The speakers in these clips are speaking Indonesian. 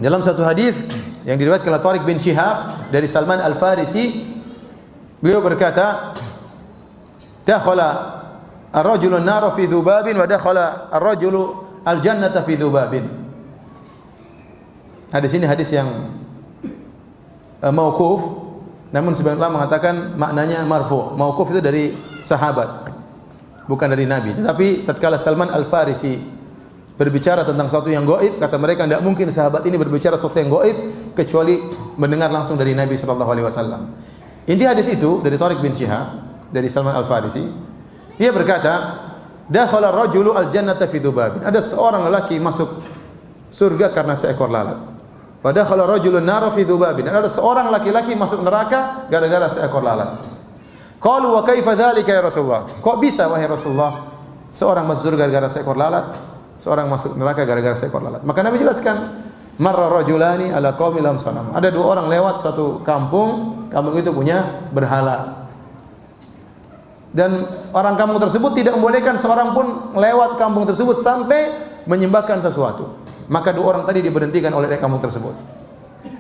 Dalam satu hadis yang diriwayatkan oleh Tariq bin Syihab dari Salman Al-Farisi, beliau berkata, "Dakhala ar-rajulu an-nara fi dhubabin wa dakhala ar-rajulu al-jannata fi dhubabin." Hadis ini hadis yang mauquf, namun sebagian ulama mengatakan maknanya marfu. Mauquf itu dari sahabat, bukan dari Nabi. Tetapi tatkala Salman Al-Farisi berbicara tentang sesuatu yang gaib, kata mereka tidak mungkin sahabat ini berbicara sesuatu yang gaib kecuali mendengar langsung dari Nabi sallallahu alaihi wasallam. Inti hadis itu dari Tariq bin Syihab dari Salman Al-Farisi. Dia berkata, "Dakhala ar-rajulu al-jannata fi dhubabin." Ada seorang lelaki masuk surga karena seekor lalat. Wa dakhala ar-rajulu an-nara fi dhubabin. Ada seorang laki-laki masuk neraka gara-gara seekor lalat. Qalu wa kaifa dzalika ya Rasulullah? Kok bisa wahai Rasulullah seorang masuk surga gara-gara seekor lalat, seorang masuk neraka gara-gara seekor lalat? Maka Nabi jelaskan, marra rajulani ala qaumil lam sanam. Ada dua orang lewat suatu kampung, kampung itu punya berhala. Dan orang kampung tersebut tidak membolehkan seorang pun lewat kampung tersebut sampai menyembahkan sesuatu. Maka dua orang tadi diberhentikan oleh kampung tersebut.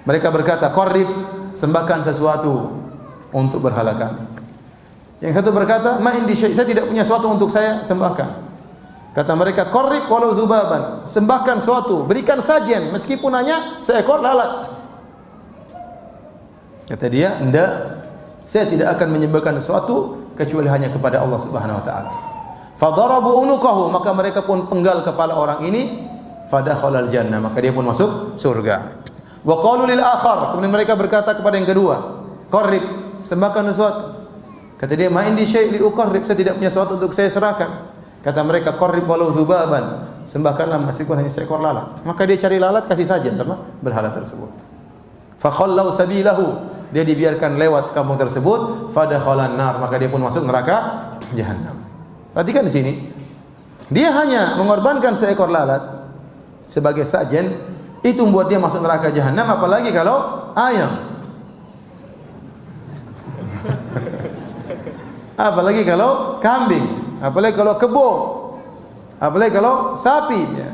Mereka berkata, "Qarrib, sembahkan sesuatu untuk berhala kami." Yang satu berkata, "Ma indi syai', saya tidak punya sesuatu untuk saya sembahkan." Kata mereka, "Qarrib walau dzubaban." Sembahkan sesuatu, berikan sajian meskipun hanya seekor lalat. Kata dia, "Enggak, saya tidak akan menyembahkan sesuatu kecuali hanya kepada Allah Subhanahu wa taala." Fadarabu unuqahu, maka mereka pun penggal kepala orang ini, fadakhalal jannah, maka dia pun masuk surga. Wa qalu lil akhar, kemudian mereka berkata kepada yang kedua, "Qarrib, sembahkan sesuatu." Kata dia, "Ma indi syai' li uqarrib." Saya tidak punya sesuatu untuk saya serahkan. Kata mereka, "Qarrib walau dzubaban." Sembahkanlah meskipun hanya seekor lalat. Maka dia cari lalat, kasih sajian sama berhala tersebut. Fa khallau sabilahu, dia dibiarkan lewat kampung tersebut, fadakhalan nar, maka dia pun masuk neraka jahanam. Perhatikan di sini. Dia hanya mengorbankan seekor lalat sebagai sajian, itu membuat dia masuk neraka jahanam, apalagi kalau ayam. Apalagi kalau kambing, apalagi kalau kebo, apalagi kalau sapi. Ya.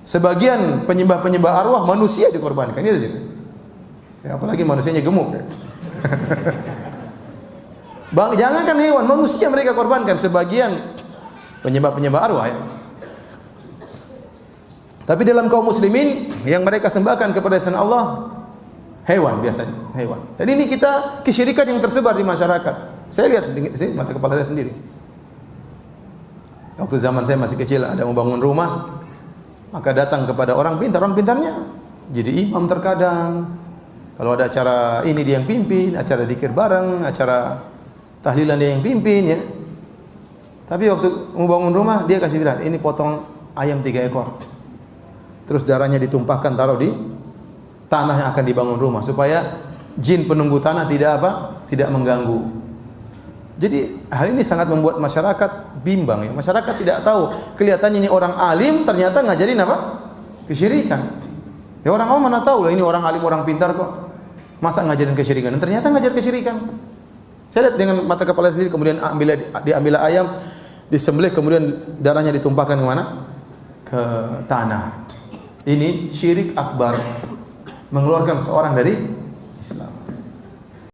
Sebagian penyembah-penyembah arwah manusia dikorbankan, itu sih. Ya, apalagi manusianya gemuk. Ya. Bang, jangankan hewan, manusia mereka korbankan, sebagian penyembah-penyembah arwah. Ya. Tapi dalam kaum muslimin yang mereka sembahkan kepada selain Allah, hewan biasanya, hewan. Dan ini kesyirikan yang tersebar di masyarakat. Saya lihat di sini mata kepala saya sendiri. Waktu zaman saya masih kecil, ada mau bangun rumah, maka datang kepada orang pintar, orang pintarnya jadi imam terkadang. Kalau ada acara ini dia yang pimpin, acara zikir bareng, acara tahlilan dia yang pimpin ya. Tapi waktu mau bangun rumah dia kasih bilang, "Ini potong ayam 3 ekor." Terus darahnya ditumpahkan taruh di tanah yang akan dibangun rumah supaya jin penunggu tanah tidak mengganggu. Jadi hal ini sangat membuat masyarakat bimbang ya. Masyarakat tidak tahu, kelihatannya ini orang alim ternyata ngajarin apa? Kesyirikan. Ya orang awam mana tahu lah ini orang alim, orang pintar kok. Masa ngajarin kesyirikan? Dan ternyata ngajar kesyirikan. Saya lihat dengan mata kepala sendiri, kemudian diambil ayam, disembelih, kemudian darahnya ditumpahkan ke mana? Ke tanah. Ini syirik akbar, mengeluarkan seorang dari